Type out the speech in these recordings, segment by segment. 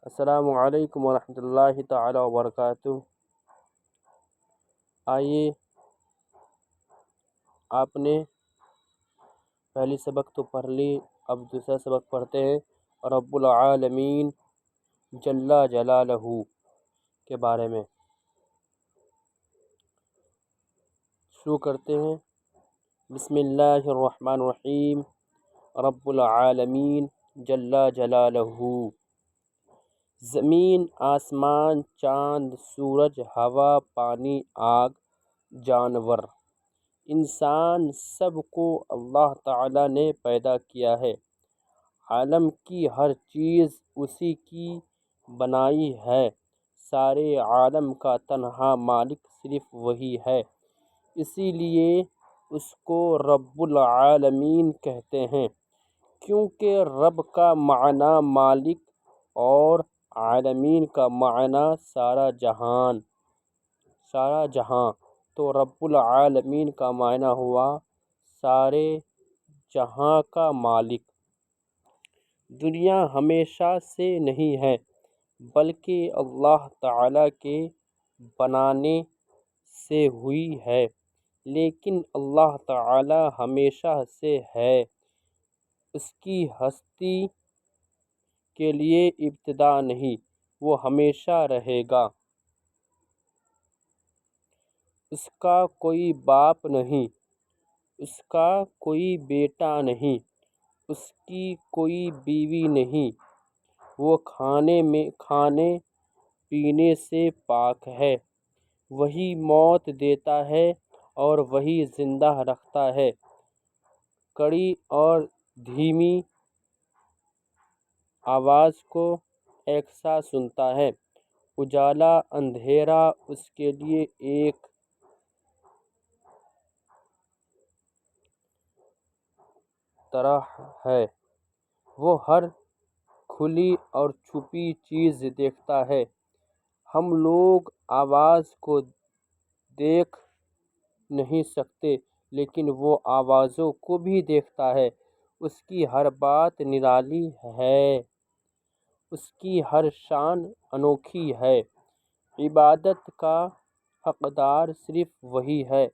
السلام علیکم ورحمۃ اللہ تعالی وبرکاتہ۔ آئیے، آپ نے پہلی سبق تو پڑھ لی، اب دوسرا سبق پڑھتے ہیں رب العالمین جل جلالہ کے بارے میں۔ شروع کرتے ہیں۔ بسم اللہ الرحمن الرحیم۔ رب العالمین جل جلالہ، زمین، آسمان، چاند، سورج، ہوا، پانی، آگ، جانور، انسان، سب کو اللہ تعالیٰ نے پیدا کیا ہے۔ عالم کی ہر چیز اسی کی بنائی ہے۔ سارے عالم کا تنہا مالک صرف وہی ہے، اسی لیے اس کو رب العالمین کہتے ہیں، کیونکہ رب کا معنی مالک اور عالمین کا معنی سارا جہاں، تو رب العالمین کا معنی ہوا سارے جہاں کا مالک۔ دنیا ہمیشہ سے نہیں ہے، بلکہ اللہ تعالیٰ کے بنانے سے ہوئی ہے، لیکن اللہ تعالیٰ ہمیشہ سے ہے، اس کی ہستی کے لیے ابتدا نہیں، وہ ہمیشہ رہے گا۔ اس کا کوئی باپ نہیں، اس کا کوئی بیٹا نہیں، اس کی کوئی بیوی نہیں، وہ کھانے پینے سے پاک ہے، وہی موت دیتا ہے اور وہی زندہ رکھتا ہے، کڑی اور دھیمی آواز کو یکساں سنتا ہے، اجالا اندھیرا اس کے لیے ایک طرح ہے، وہ ہر کھلی اور چھپی چیز دیکھتا ہے۔ ہم لوگ آواز کو دیکھ نہیں سکتے، لیکن وہ آوازوں کو بھی دیکھتا ہے۔ اس کی ہر بات نرالی ہے، اس کی ہر شان انوکھی ہے۔ عبادت کا حقدار صرف وہی ہے۔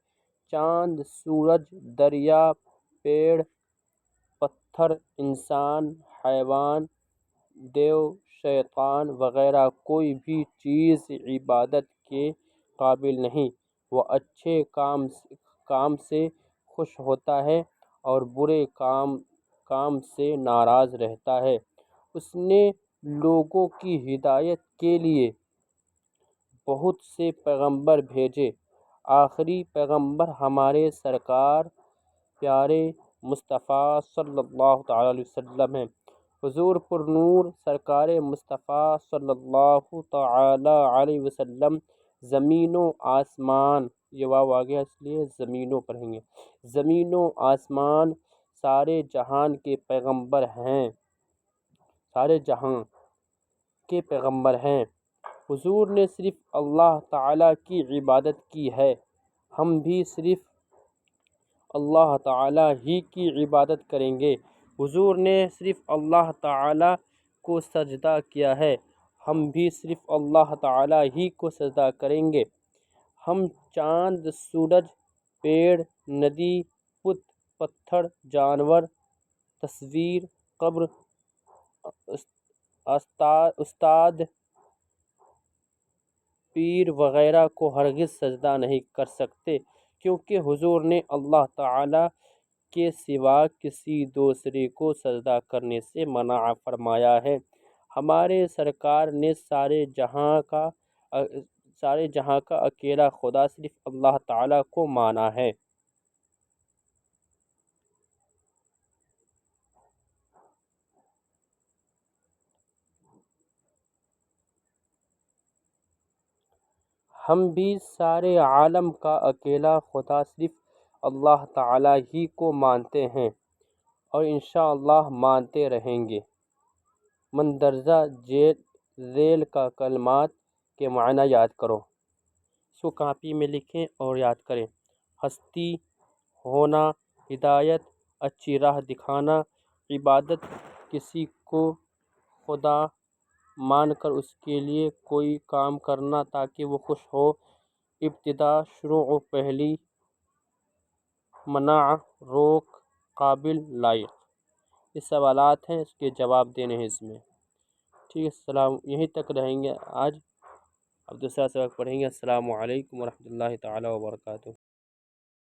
چاند، سورج، دریا، پیڑ، پتھر، انسان، حیوان، دیو، شیطان وغیرہ کوئی بھی چیز عبادت کے قابل نہیں۔ وہ اچھے کام سے خوش ہوتا ہے اور برے کام سے ناراض رہتا ہے۔ اس نے لوگوں کی ہدایت کے لیے بہت سے پیغمبر بھیجے۔ آخری پیغمبر ہمارے سرکار پیارے مصطفیٰ صلی اللہ تعالیٰ علیہ وسلم ہیں۔ حضور پر نور سرکار مصطفیٰ صلی اللہ تعالیٰ علیہ وسلم زمین و آسمان، یہ واو آ گیا اس لیے زمینوں پڑھیں گے، زمین و آسمان سارے جہان کے پیغمبر ہیں، سارے جہاں کے پیغمبر ہیں۔ حضور نے صرف اللہ تعالیٰ کی عبادت کی ہے، ہم بھی صرف اللہ تعالیٰ ہی کی عبادت کریں گے۔ حضور نے صرف اللہ تعالیٰ کو سجدہ کیا ہے، ہم بھی صرف اللہ تعالیٰ ہی کو سجدہ کریں گے۔ ہم چاند، سورج، پیڑ، ندی، بت، پتھر، جانور، تصویر، قبر، استاد، پیر وغیرہ کو ہرگز سجدہ نہیں کر سکتے، کیونکہ حضور نے اللہ تعالیٰ کے سوا کسی دوسرے کو سجدہ کرنے سے منع فرمایا ہے۔ ہمارے سرکار نے سارے جہاں کا اکیلا خدا صرف اللہ تعالیٰ کو مانا ہے۔ ہم بھی سارے عالم کا اکیلا خدا صرف اللہ تعالیٰ ہی کو مانتے ہیں اور انشاءاللہ مانتے رہیں گے۔ مندرجہ ذیل کا کلمات کے معنی یاد کرو، اس کو کاپی میں لکھیں اور یاد کریں۔ ہستی، ہونا، ہدایت، اچھی راہ دکھانا، عبادت، کسی کو خدا مان کر اس کے لیے کوئی کام کرنا تاکہ وہ خوش ہو۔ ابتدا، شروع و پہلی، منع، روک، قابل، لائق۔ یہ سوالات ہیں، اس کے جواب دینے ہیں اس میں۔ ٹھیک ہے، السلام، یہیں تک رہیں گے آج، اب دوسرا سبق پڑھیں گے۔ السلام علیکم ورحمۃ اللہ تعالیٰ وبرکاتہ۔